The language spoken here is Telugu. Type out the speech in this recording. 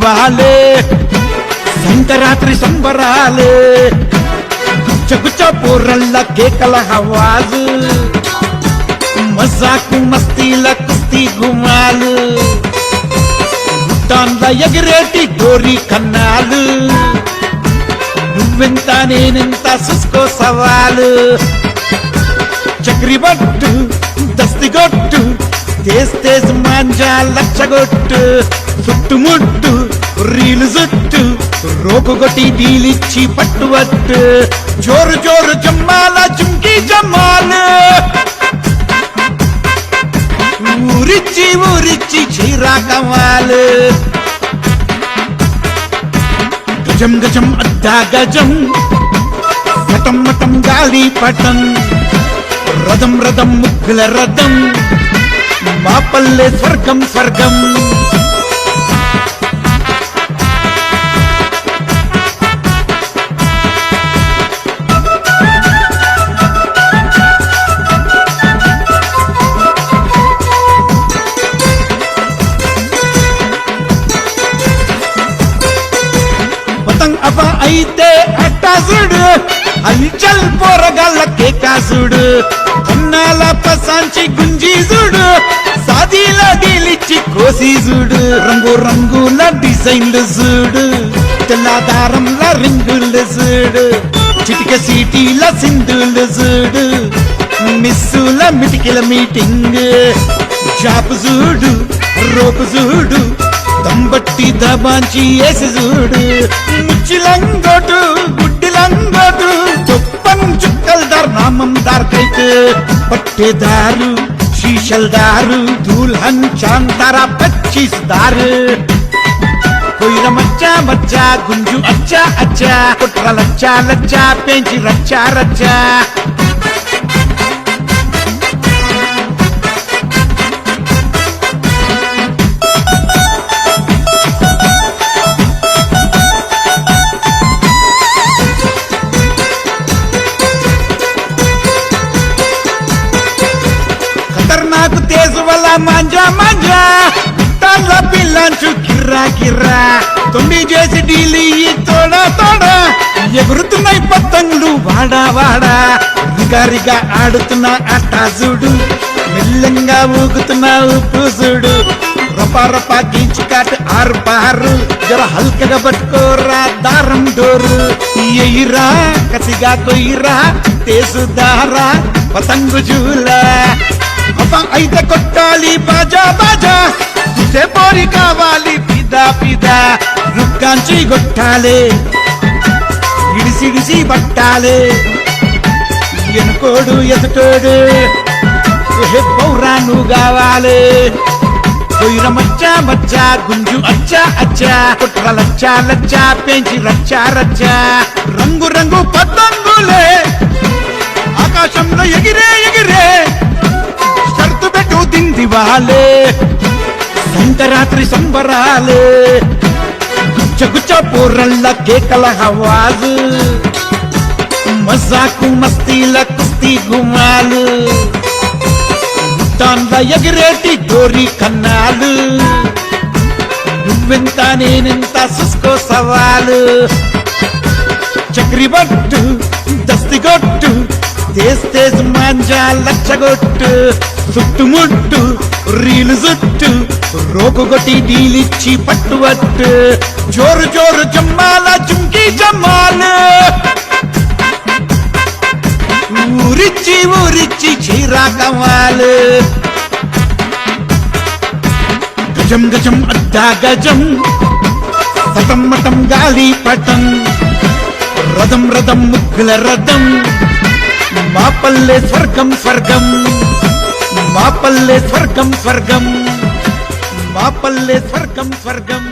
దివాలే సంకరాత్రి సంబరాలే గుచ్చగుచ్చ పోరళ్ళ కేకల హవాలు మజాకు మస్తీల కుస్తీ గుమాలు గుట్టాన్ల ఎగిరేటి గోరి కన్నాలు నువ్వెంత నేనెంత చూసుకో సవాలు చక్రిబట్టు దస్తిగొట్టు తేజ్ తేజ్ మాంజా లచ్చగొట్టు చుట్టుముట్టు రీలు జుట్టు రోకుగొట్టి డీలిచ్చి పట్టువట్టు జోరు జోరు జమ్మాల చుంకి జమ్మాలు ఊరిచ్చి ఊరిచ్చి చీరా కమాలు గజం గజం అద్దా గజం మటం మటం గాలి పటం రథం రథం ముగ్గుల రథం మా పల్లె స్వర్గం స్వర్గం పతంగ్ అవ అయితే అట్టాసుడు హల్చల్ పోరగాళ్ళ కేకాసుడు కొన్నాల పసాంచి గుంజీజుడు సాదీల డీలిచ్చి కోసీజుడు రంగు రంగుల డిజైన్లు చూడు తెల్లదారంల రింగులు చూడు చిటిక సీటీల సింధులు చూడు మిస్సుల మిటికిల మీటింగ్ జాపు చూడు రోపు చూడు తంబట్టి దబాంచి వేసి చూడు ముచ్చిలంగోటు గుడ్డిలంగోటు చొప్పం చుక్కల్దార్ నామం దార్కైతే పట్టేదారు శీషల్దారు దూల్హన్ చాంతారా 25 దారు కొయ్ర మచ్చా మచ్చా గుంజు అచ్చా అచ్చా కుట్ర లచ్చా లచ్చా పెంచి రచ్చా రచ్చా నాకు తేజు వల్ల మాంజా మాంజా తాళ్ళ పిల్లంచు కిర్రా కిర్రా తొండి చేసి డీలి తోడా తోడా ఎగురుతున్నాయి పతంగులు వాడా వాడా రిగారిగా ఆడుతున్న అట్టాజుడు మెల్లంగా ఊగుతున్న ఉప్పు చూడు రపా రపా గీంచి కాటు ఆరు బారు జర హల్కగా పట్టుకోరా దారం డోరు ఎయిరా కసిగా కొయ్యిరా తేసు దారా పతంగు జూలా అయితే కొట్టాలి బాజా బాజా చూసే పోరి కావాలి పిదా పిదా రుక్కాంచి కొట్టాలి ఇడిసిడిసి పట్టాలి ఎనుకోడు ఎదుటోడు పౌరాను కావాలి కొయ్ర మచ్చా మచ్చా గుంజు అచ్చా అచ్చా కుట్ర లచ్చా లచ్చా పెంచి రచ్చా రచ్చా రంగు రంగు పతంగులే ఆకాశంలో ఎగిరే ఎగిరే దివాలే సంకరాత్రి సంబరాలే గుచ్చగుచ్చ పోరళ్ళ కేకల హవాలు మజాకు మస్తీల కుస్తీ గుమాలు గుట్టాన్ల ఎగిరేటి గోరి కన్నాలు నువ్వెంత నేనెంత చూసుకో సవాలు చక్రిబట్టు దస్తిగొట్టు తేజ్ తేజ్ మాంజా లచ్చగొట్టు చుట్టుముట్టు రీలు జుట్టు రోకుగొట్టి డీలిచ్చి పట్టువట్టు జోరు జోరు జమ్మాల చుంకి జమ్మాలు ఊరిచ్చి ఊరిచ్చి చీరా కమాలు గజం గజం అద్దా గజం సటం మటం గాలి పటం రథం రథం ముగ్గుల రథం మా పల్లె స్వర్గం స్వర్గం మా పల్లె స్వర్గం స్వర్గం మా పల్లె స్వర్గం స్వర్గం